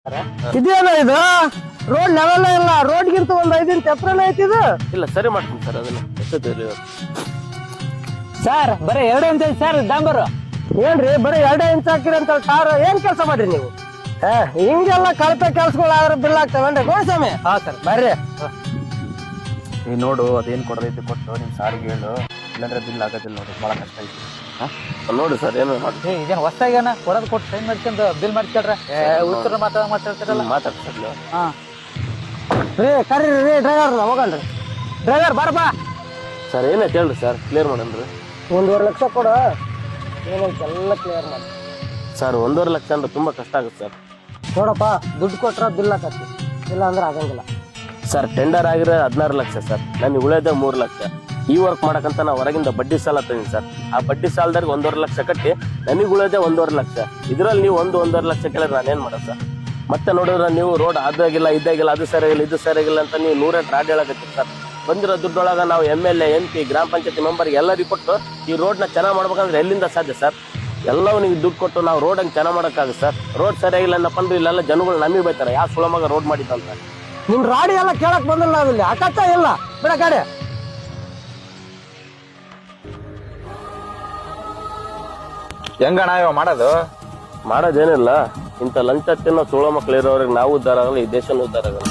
ಇದೇನ ಇದು road level ಇಲ್ಲ, ರೋಡ್ ಗಿಂತ ಒಂದ್ 5 ಇಂಚ್ ಎಪ್ರಲ್ ಐತಿ ಇದು. ಇಲ್ಲ ಸರಿ ಮಾಡ್ತೀನಿ ಸರ್ ಅದನ್ನ ಎಷ್ಟೊತ್ತಿರಿ ಸರ್ ಬರೀ 2 ಇಂಚ್ ಐತಿ ಸರ್ ಡಾಂಬರು. ಏನ್ರಿ ಬರೀ 2 ಇಂಚ್ ಹಾಕಿರಿ ಅಂತ ಟಾರ್ ಏನ್ ಕೆಲಸ ಮಾಡ್ರಿ ನೀವು? ಹಿಂಗೆಲ್ಲ ಕಳಪೆ ಕೆಲ್ಸಗಳು ಆದ್ರೆ ಬಿಲ್ ಆಗ್ತಾವೇನ್ರಿ ಗೋಸ್ವಾಮಿ? ಹಾ ಸರ್ ಬರ್ರಿ ಈ ನೋಡು ಅದೇನ್ ಕೊಡದೈತಿ ಕೊಟ್ಟು ನಿಮ್ ಸಾರಿಗೆ ಹೇಳು, ಇಲ್ಲಾಂದ್ರೆ ಬಿಲ್ ಆಗೋದಿಲ್ಲ ನೋಡು, ಬಹಳ ಕಷ್ಟ ಐತಿ. ನೋಡಿ ಸರ್ ಏನು ಮಾಡಿ ಇದೇನು ಹೊಸ್ತಾಗೇನ ಕೊಡೋದು ಕೊಟ್ಟು ಸೈನ್ ಮಾಡ್ಕೊಂಡು ಬಿಲ್ ಮಾಡ್ಕೊಳ್ರ ಉತ್ತರ ಮಾತಾಡ್ತಿರಲ್ಲ. ಮಾತಾಡ್ಸಲ್ಲ. ಹಾ ರೀ ಕರೀರಿ ರೀ ಡ್ರೈವರ್ ಹೋಗಣ್ರಿ. ಡ್ರೈವರ್ ಬರಪ್ಪ. ಸರ್ ಏನೈತೆ ಹೇಳ್ರಿ ಸರ್, ಕ್ಲಿಯರ್ ಮಾಡನ್ರಿ. 1.5 ಲಕ್ಷ ಕೊಡು, ಏನೈತೆ ಎಲ್ಲ ಕ್ಲಿಯರ್ ಮಾಡಿ. ಸರ್ 1.5 ಲಕ್ಷ ಅಂದ್ರೆ ತುಂಬಾ ಕಷ್ಟ ಆಗುತ್ತೆ ಸರ್. ನೋಡಪ್ಪ ದುಡ್ಡು ಕೊಟ್ರ ಬಿಲ್ ಹಾಕತ್ತಿ, ಇಲ್ಲ ಅಂದ್ರೆ ಆಗಂಗಿಲ್ಲ. ಸರ್ ಟೆಂಡರ್ ಆಗಿರೋ 16 ಲಕ್ಷ ಸರ್, ನನಗೆ ಉಳಿಯೋದೇ 3 ಲಕ್ಷ. ಈ ವರ್ಕ್ ಮಾಡಕಂತ ನಾ ಹೊರಗಿಂದ ಬಡ್ಡಿ ಸಾಲ ತಂದೀನಿ ಸರ್. ಆ ಬಡ್ಡಿ ಸಾಲದಾರಿಗೆ 1.5 ಲಕ್ಷ ಕಟ್ಟಿ ನನಗೆ ಉಳಿಯೋದೇ 1.5 ಲಕ್ಷ. ಇದ್ರಲ್ಲಿ ನೀವು 1.5 ಲಕ್ಷ ಕೇಳಿದ್ರೆ ನಾನೇನ್ ಮಾಡೋದು ಸರ್? ಮತ್ತೆ ನೋಡಿದ್ರೆ ನೀವು ರೋಡ್ ಅದಾಗಿಲ್ಲ ಇದಾಗಿಲ್ಲ, ಅದು ಸರಿಯಾಗಿಲ್ಲ ಇದು ಸರಿಯಾಗಿಲ್ಲ ಅಂತ ನೀವು 108 ರಾಡ್ ಹೇಳಕತ್ತೀರಿ ಸರ್. ಬಂದಿರೋ ದುಡ್ಡೊಳಗ ನಾವು MLA MP ಗ್ರಾಮ ಪಂಚಾಯತಿ ಮೆಂಬರ್ ಎಲ್ಲರಿಗೂ ಕೊಟ್ಟು ಈ ರೋಡ್ನ ಚೆನ್ನಾಗಿ ಮಾಡ್ಬೇಕಂದ್ರೆ ಎಲ್ಲಿಂದ ಸಾಧ್ಯ ಸರ್? ಎಲ್ಲವೂ ನೀವು ದುಡ್ಡು ಕೊಟ್ಟು ನಾವು ರೋಡ್ ಹಂಗೆ ಚೆನ್ನಾಗಿ ಮಾಡೋಕ್ಕಾಗುತ್ತೆ ಸರ್? ರೋಡ್ ಸರಿಯಾಗಿಲ್ಲ ಅನ್ನಪ್ಪ ಅಂದ್ರೆ ಇಲ್ಲೆಲ್ಲ ಜನಗಳು ನಮಗೆ ಬೈತಾರೆ, ಯಾವ ಸುಳಮಾಗ ರೋಡ್ ಮಾಡಿದ್ದಂತ. ನಿಮ್ ರಾಡಿ ಎಲ್ಲ ಕೇಳಕ್ ಬಂದಿಲ್ಲ ನಾವಿಲ್ಲಿ, ಅಕತ್ತ ಇಲ್ಲ ಬಿಡ ಗಾಡಿ. ಹೆಂಗಣ ಇವ ಮಾಡೋದೇನಿಲ್ಲ, ಇಂಥ ಲಂಚ ತಿನ್ನೋ ಸುಳ ಮಕ್ಳು ಇರೋರಿಗೆ ನಾವು ಉದ್ಧಾರ ಆಗಲ್ಲ, ಈ ದೇಶನೂ ಉದ್ಧಾರ ಆಗಲ್ಲ.